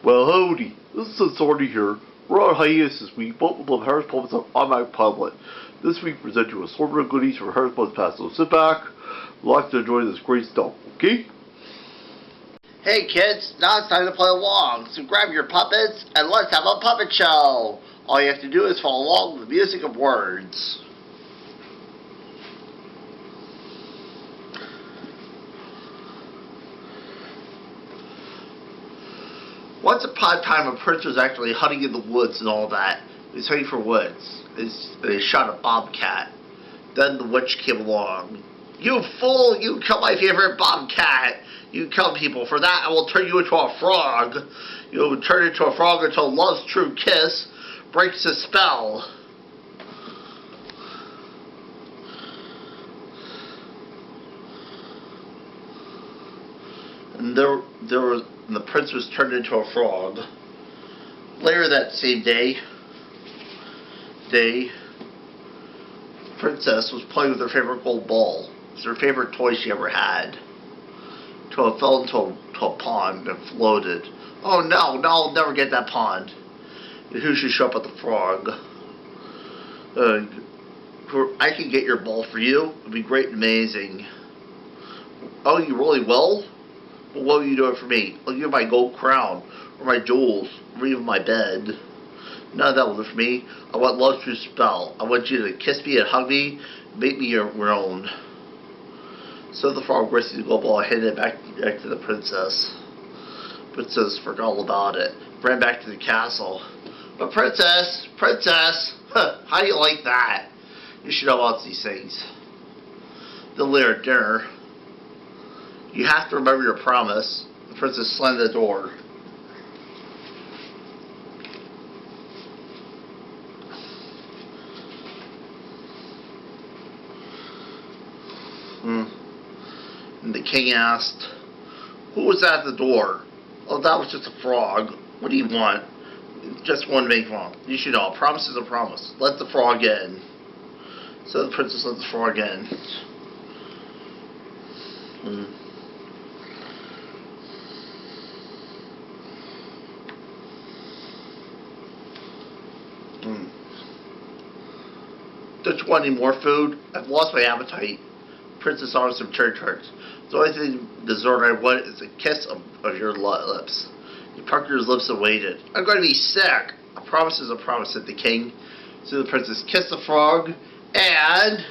Well, howdy. This is Authority here. We're on hiatus this week, but we'll have Harris Puppets on my Public. This week, we present you a assortment of goodies from Harris Puppets Past. So sit back, relax, and enjoy this great stuff, okay? Hey kids, now it's time to play along. So grab your puppets and let's have a puppet show. All you have to do is follow along with the music of words. Once upon a time, a prince was actually hunting in the woods and all that. He was hunting for woods. He shot a bobcat. Then the witch came along. You fool! You killed my favorite bobcat! You killed people. For that, I will turn you into a frog. You will turn into a frog until love's true kiss breaks the spell. And the prince was turned into a frog. Later that same day, princess was playing with her favorite gold ball. It was her favorite toy she ever had. Until it fell into a pond and floated. Oh no, I'll never get that pond. And who should show up at the frog? I can get your ball for you. It'd be great and amazing. Oh, you really will? Well, what will you do it for me? I'll give you my gold crown, or my jewels, or even my bed. None of that will do for me. I want love's true spell. I want you to kiss me and hug me, and make me your own. So the frog received the gold ball and handed it back to the princess. Princess forgot all about it. Ran back to the castle. But princess, how do you like that? You should know about these things. Then later at dinner, you have to remember your promise. The princess slammed the door. And the king asked, who was at the door? Oh, that was just a frog. What do you want? Just one big frog. You should know, a promise is a promise. Let the frog in. So the princess let the frog in. Don't you want any more food? I've lost my appetite. Princess orders some cherry tarts. The only thing dessert I want is a kiss of your lips. He puckered his lips and waited. I'm going to be sick. A promise is a promise, said the king. So the princess kissed the frog, and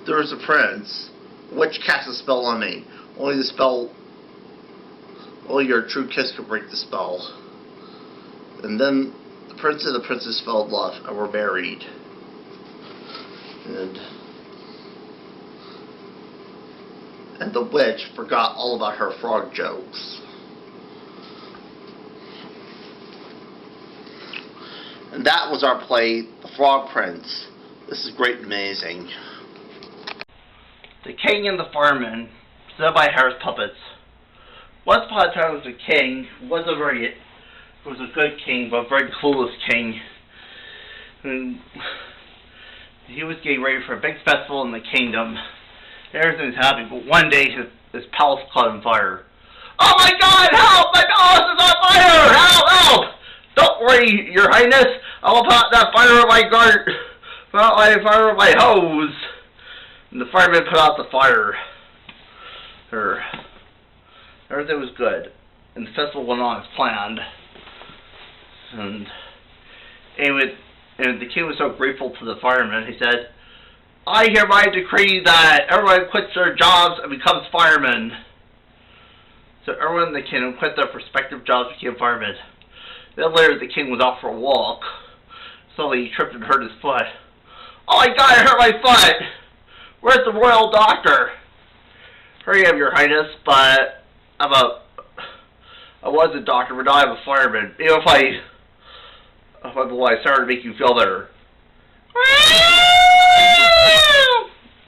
there was a prince. Witch cast a spell on me. Only your true kiss could break the spell. And then the prince and the princess fell in love and were married. And the witch forgot all about her frog jokes. And that was our play, The Frog Prince. This is great and amazing. The King and the Firemen, presented by Harris Puppets. Once upon a time, there was a king who was a good king, but a very clueless king. And he was getting ready for a big festival in the kingdom. Everything's happy, but one day his palace caught on fire. Oh my God! Help! My palace is on fire! Help! Don't worry, Your Highness. I'll put out that fire with my fire with my hose. And the firemen put out the fire. Everything was good, and the festival went on as planned. And the king was so grateful to the firemen. He said, I hereby decree that everyone quits their jobs and becomes firemen. So everyone in the kingdom quit their respective jobs and became firemen. Then later the king was out for a walk. Suddenly he tripped and hurt his foot. Oh my God, I hurt my foot! Where's the royal doctor? Hurry up, Your Highness, but I was a doctor, but now I'm a fireman. You know, if I started to make you feel better.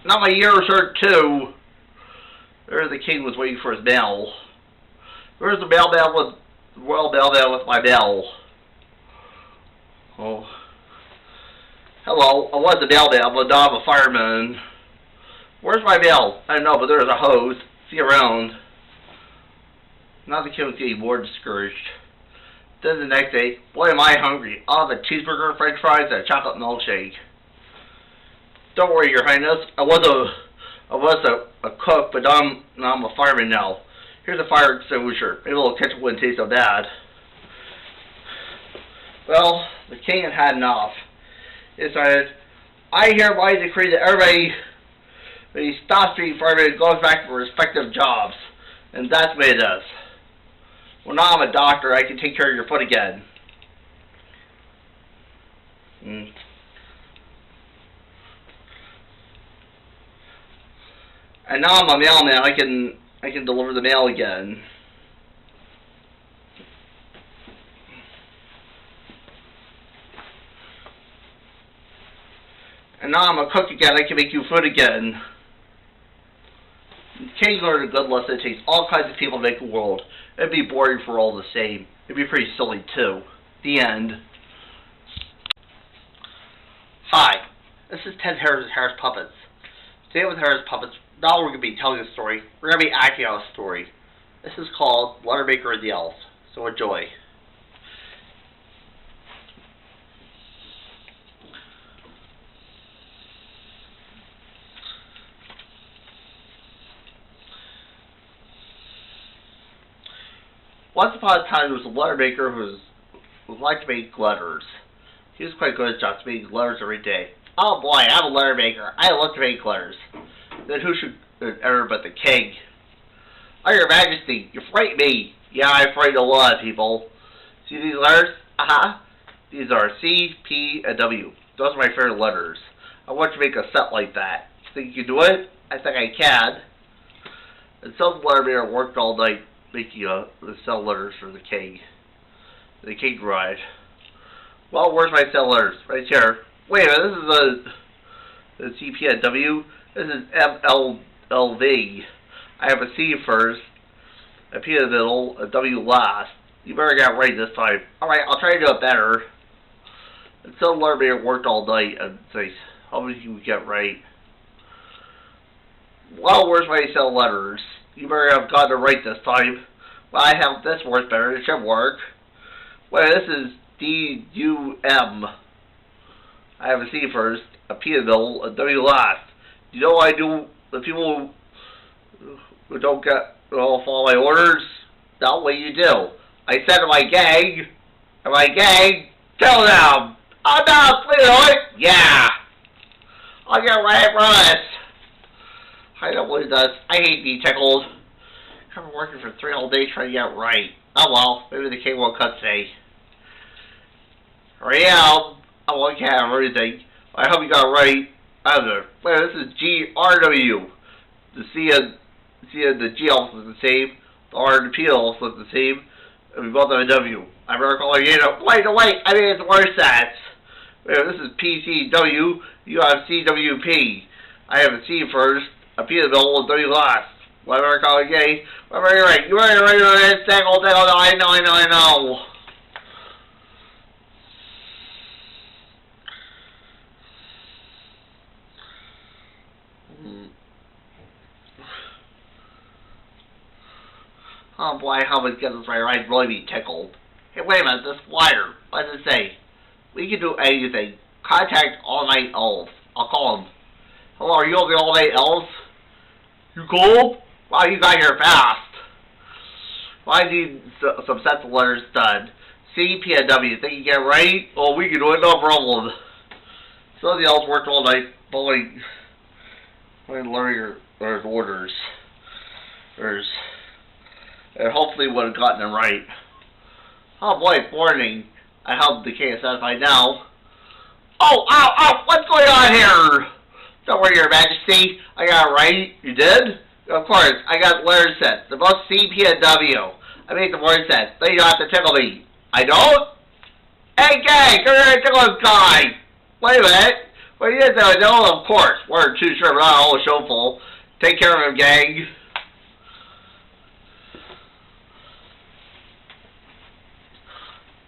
Now my ears hurt too. There the king was waiting for his mail. Where's the mailman with the royal mailman with my mail? Oh. Hello, I was a mailman, but now I'm a fireman. Where's my mail? I don't know, but there's a hose. See you around. Now the king was getting more discouraged. Then the next day, boy am I hungry. I'll have a cheeseburger, french fries, and a chocolate milkshake. Don't worry, your highness. I was a cook, but now I'm a fireman now. Here's a fire extinguisher. Maybe it'll catch it wouldn't taste so bad. Well, the king had enough. He decided, I hereby decree that everybody stops being firemen and goes back to their respective jobs. And that's what it is. Well, now I'm a doctor. I can take care of your foot again. And now I'm a mailman. I can deliver the mail again. And now I'm a cook again. I can make you food again. King learned a good lesson. It takes all kinds of people to make a world. It'd be boring for all the same. It'd be pretty silly too. The end. Hi, this is Ted Harris' Harris Puppets. Today with Harris Puppets, now we're going to be telling a story. We're going to be acting out a story. This is called Letter Maker and the Elves. So enjoy. Once upon a time, there was a letter maker who liked to make letters. He was quite good at just making letters every day. Oh boy, I'm a letter maker. I love to make letters. Then who should ever but the king? Oh, your majesty, you frighten me. Yeah, I frighten a lot of people. See these letters? These are C, P, and W. Those are my favorite letters. I want to make a set like that. Think you can do it? I think I can. And so the letter maker worked all night making the cell letters for the king. The king cried, well, where's my cell letters? Right here. Wait a minute, this is a C, P, and W. This is M, L, L, V. I have a C first, a P in the middle, a W last. You better get it right this time. Alright, I'll try to do it better. And so the letter maker worked all night and says, how many can we get right? Well, where's my cell letters? You better have gotten it right this time. Well, I have this works better. It should work. Wait, this is D, U, M. I have a C first, a P in the middle, a W last. You know what I do? The people who don't follow my orders? That's what you do. I said to my gang, kill them! Oh no, please do it! Yeah! I'll get right for this. I don't believe this. I hate being tickled. I've been working for 3 whole days trying to get it right. Oh well, maybe the king won't cut today. Here I am. I won't have everything. I hope you got it right. Either. Wait, this is GRW. The C and the G also look the same. The R and the P also look the same. And we both have a W. I better call you. Wait, I mean, it's worse that. Wait, this is PCW. You have CWP. I have a C first, a P in the middle, and W last. Whatever I call it gay. Whatever you're right. You're right. I know. Oh boy, I hope it gets this right. I'd really be tickled. Hey, wait a minute, this flyer. What does it say? We can do anything. Contact All Night Elves. I'll call them. Hello, are you over the All Night Elves? You called? Wow, you got here fast. Well, I need some sets of letters done. C, P, and W. Think you get it right? Oh, we can do it, no problem. So the elves worked all night, learning your orders. And hopefully would have gotten them right. Oh boy, morning. I hope the king is satisfied now. Oh, ow, what's going on here? Don't worry, your majesty. I got it right. You did? Of course, I got letter sets. They're both C, P, and W. I made the word sets. Then you don't have to tickle me. I don't? Hey, gang, come here and tickle this guy. Wait a minute. What are you doing? No, of course. We're too sure, but not all a show full. Take care of him, gang.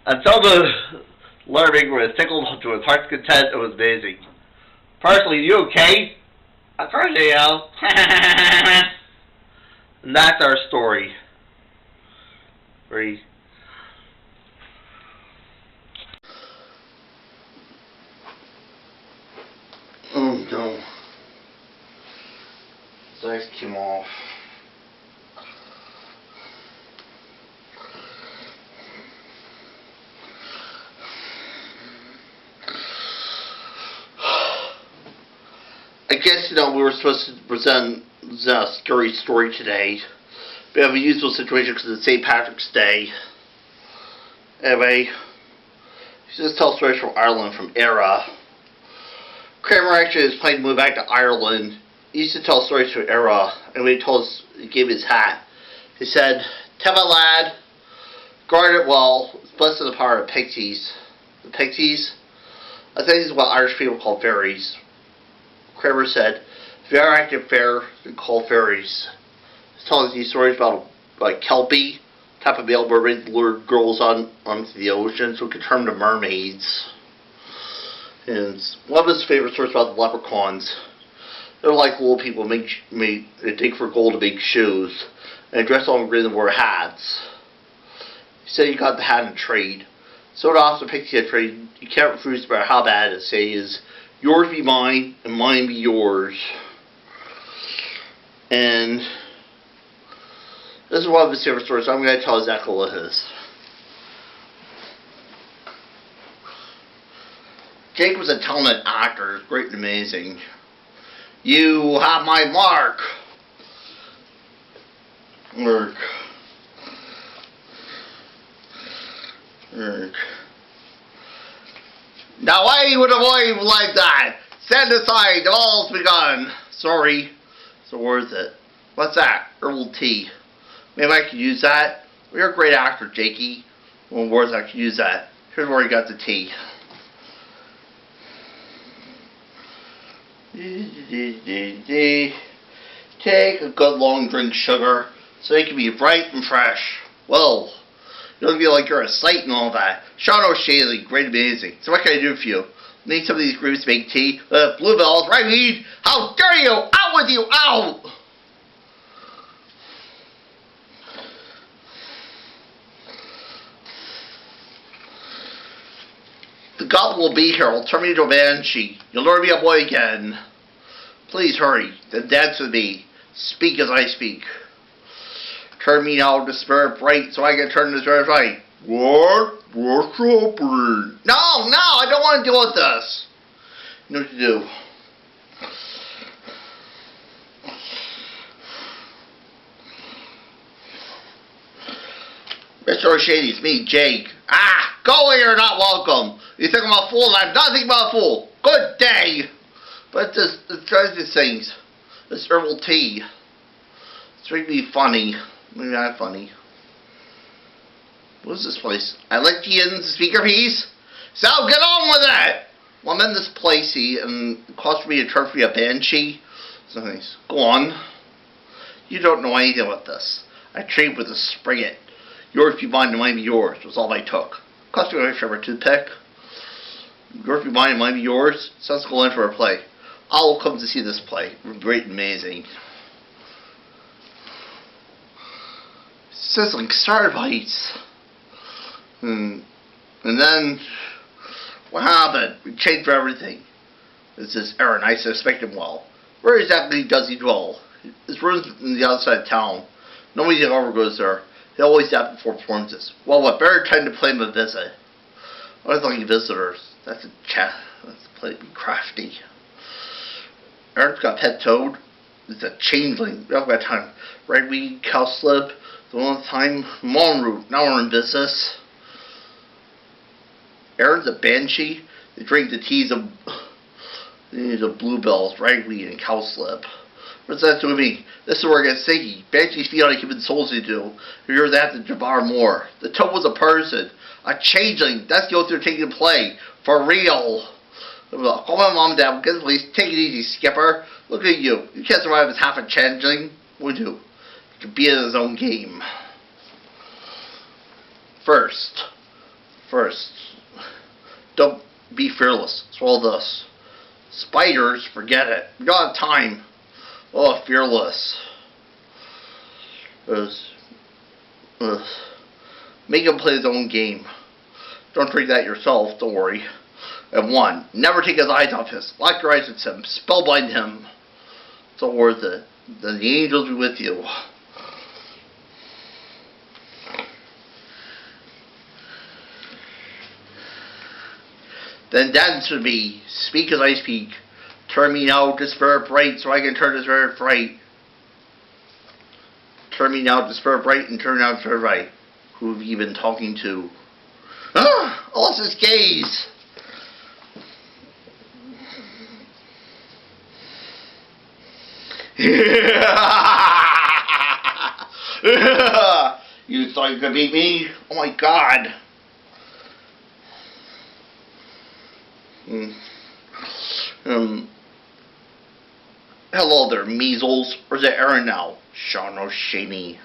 Until the letter maker was tickled to his heart's content, it was amazing. Personally, you okay? Of course I am. And that's our story. very. Oh no. His eyes came off. I guess, we were supposed to present a scary story today. We have a usual situation because it's St. Patrick's Day. Anyway, just tell stories from Ireland from Era. Kramer actually was planning to move back to Ireland. He used to tell stories from Era, and when he gave his hat, he said, "Tell my lad, guard it well, it's blessed in the power of pixies." The pixies? I think this is what Irish people call fairies. Kramer said, "If you ever acted fair, then call fairies." He's telling these stories about like Kelpie, type of male mermaid lured girls onto the ocean so it could turn them to mermaids. And one of his favorite stories about the leprechauns. They're like little people they dig for gold to make shoes, and dress all in green and wear hats. He said he got the hat in trade. So the officer pixie had trade. You can't refuse no matter how bad it is. Yours be mine, and mine be yours. And this is one of his favorite stories, so I'm going to tell exactly what it is. Jake was a talented actor, great and amazing. You have my mark. Work. Now why would a boy like that? Stand aside, the ball's begun. Sorry. So where's it? What's that? Herbal tea. Maybe I could use that. Well, you're a great actor, Jakey. Well, where's I could use that? Here's where you got the tea. Take a good long drink, sugar, so you can be bright and fresh. Well, you don't feel like you're a sight and all that. Sean O'Shaley, great, amazing. So what can I do for you? Need some of these groups to make tea? Bluebells, right, weed? How dare you? Out with you, out! The goblin will be here. I'll turn you into a banshee. You'll learn to be a boy again. Please hurry. Then dance with me. Speak as I speak. Turn me now into spirit bright so I can turn into spirit bright. What? What's happening? No, I don't want to deal with this. You know what to do. Mr. O'Shady, it's me, Jake. Go away, you're not welcome. You think I'm a fool? I'm nothing but a fool. Good day. But this tries these things. This herbal tea. It's making me funny. Maybe not funny. What is this place? I let you in the speaker piece. So get on with it. Well, I'm in this place, see, and it costs me a turn for a banshee. So nice. Go on. You don't know anything about this. I trained with a springett. Yours be mine and mine be yours was all I took. Cost me a favorite toothpick. Yours be mine and mine be yours. So let's go in for a play. I'll come to see this play. Great and amazing. Sizzling star bites. And then what happened? We changed for everything. This is Aaron. I suspect him well. Where exactly does he dwell? His room's on the other side of town. Nobody ever goes there. He always have before performances. Well, what better time to play him a visit? I was looking at visitors. That's a chat. That's a play to be crafty. Aaron's got a pet toad. It's a changeling. We haven't got time. Ragweed, cowslip, the one time, moonroot. Now we're in business. Aaron's a banshee. They drink the teas of bluebells, ragweed, and cowslip. What's that to me? This is where it gets sticky. Banshees feed on human souls they do. You're that to devour more. The toad was a person. A changeling. That's the oath they're taking to play. For real. Call my mom and dad. Get please. Take it easy, Skipper. Look at you. You can't survive as half a changeling. What do you do? He can be in his own game. First. Don't be fearless. Swallow this. Spiders, forget it. We don't have time. Oh, fearless. Make him play his own game. Don't drink that yourself, don't worry. And 1, never take his eyes off his. Lock your eyes at him. Spellbind him. It's all worth it. Then the angels be with you. Then dance with me. Speak as I speak. Turn me now to spirit bright so I can turn to spirit bright. Turn me now to spirit bright and turn now to spirit bright. Who have you been talking to? Ah! I lost his gaze. You thought you could beat me? Oh my god. Hello there, measles. Or is it Aaron now? Sean O'Shaney.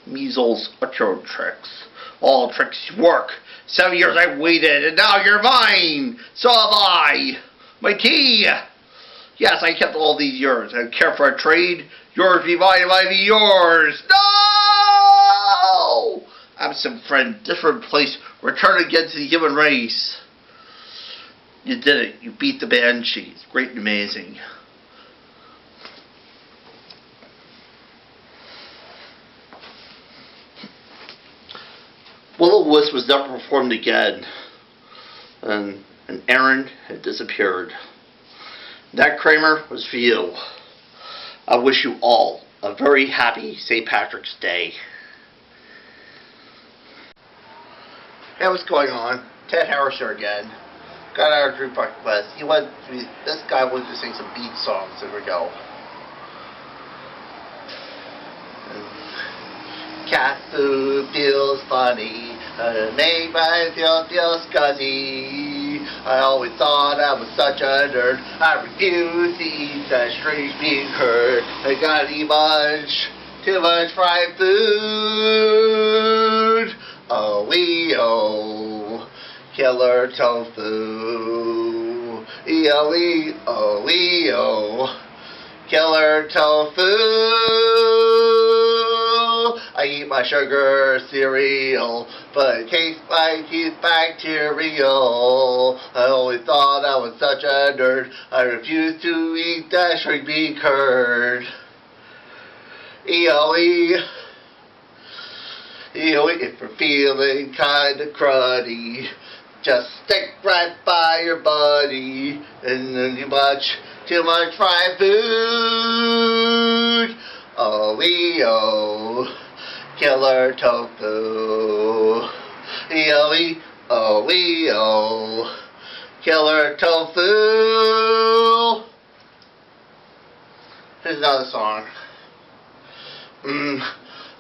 Measles, what's your tricks? All tricks work. 7 years I've waited, and now you're mine. So have I. My tea. Yes, I kept all these years. I care for a trade. Yours be mine, and mine be yours. No! Absent friend, different place. Return again to the human race. You did it. You beat the banshees. Great and amazing. Will-O-Wisp was never performed again, and Aaron had disappeared. That, Kramer, was for you. I wish you all a very happy St. Patrick's Day. Hey, what's going on? Ted Harris here again. Got our group request. This guy wanted to sing some beat songs. There we go. Cat food feels funny, make my feel scuzzy. I always thought I was such a nerd. I refuse to eat that strange being hurt. I gotta eat too much fried food. Oh, oh, Killer Tofu. E-O-E, oh, oh, Killer Tofu. I eat my sugar cereal, but it tastes like it's bacterial. I always thought I was such a nerd. I refuse to eat that string bean curd. E-O-E. E-O-E, if you're feeling kinda cruddy, just stick right by your buddy. And then too much fried food. Oh, Killer Tofu. E-O-E, oh, Killer Tofu. Here's another song.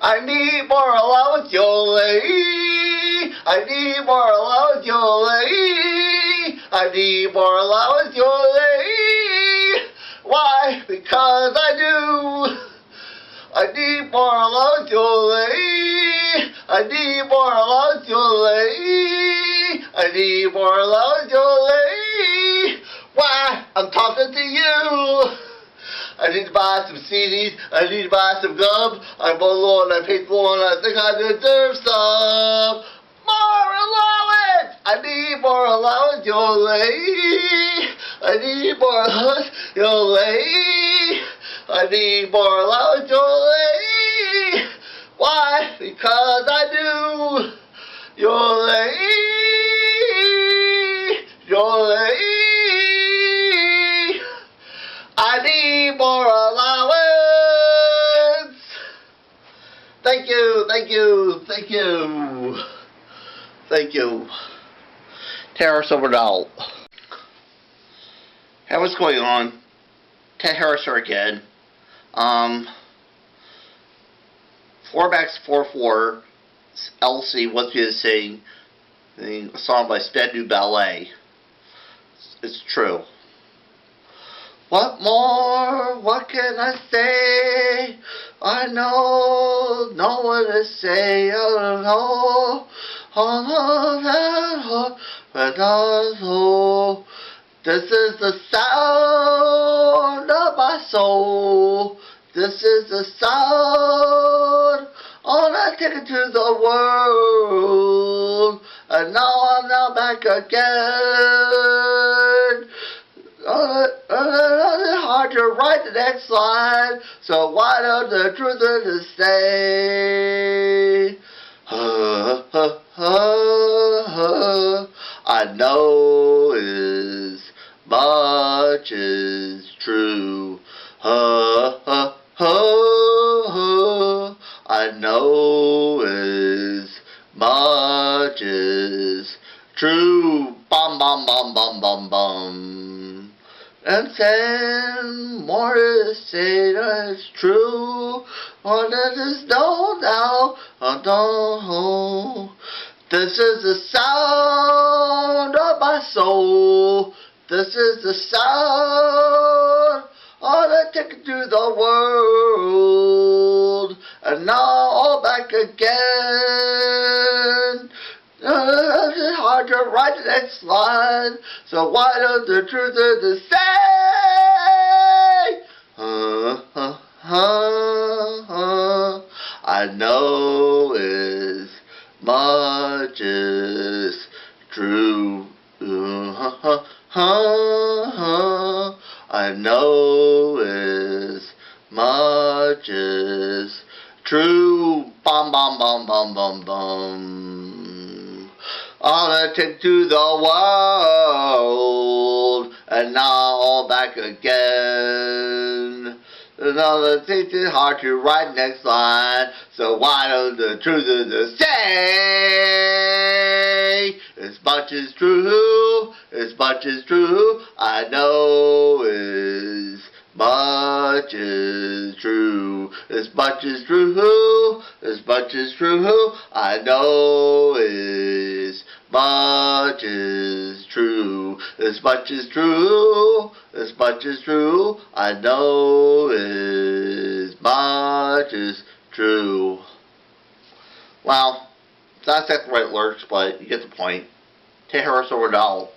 I need more allowance, Yoli. I need more allowance, Yoli. I need more allowance, Yoli. Why? Because I do. I need more allowance, Yoli. I need more allowance, Yoli. I need more allowance, Yoli. Why? I'm talking to you. I need to buy some CDs. I need to buy some gum. I'm alone. I paid for one. I think I deserve some more allowance. I need more allowance, Yoli. I need more allowance, Yoli. I need more allowance, Yoli. Why? Because I do. Yoli. Yoli. I need more allowance. Thank you, thank you, thank you. Thank you. Harris over out. Hey, what's going on? Ted Harris here again. 4Max44 Elsie wants me to sing a song by Spandau Ballet. It's true. What more? What can I say? I know what to say. I don't know. This is the sound of my soul. This is the sound on a take it to the world, and now I'm now back again. Hard to write the next line, so why don't the truth of the stay? I know as much is true. I know as much is true. Bum bum bum bum bum bum. And then more to say that's true. Or that is no doubt. This is the sound of my soul. This is the sound of the ticket to the world. And now all back again. It's hard to write the next line, so why don't the truth of the say? I know as much is true. I know as much is true. Bum bum bum bum bum bum. On a ticket to the world, and now all back again. Another thing is hard to write next line, so why don't the truth of the say? As much is true, as much is true, I know as much is true, as much is true, as much is true, I know as much is true, as much is true, as much is true, I know as much is true. Well, that's not the right lyrics, but you get the point. Take Harris over now.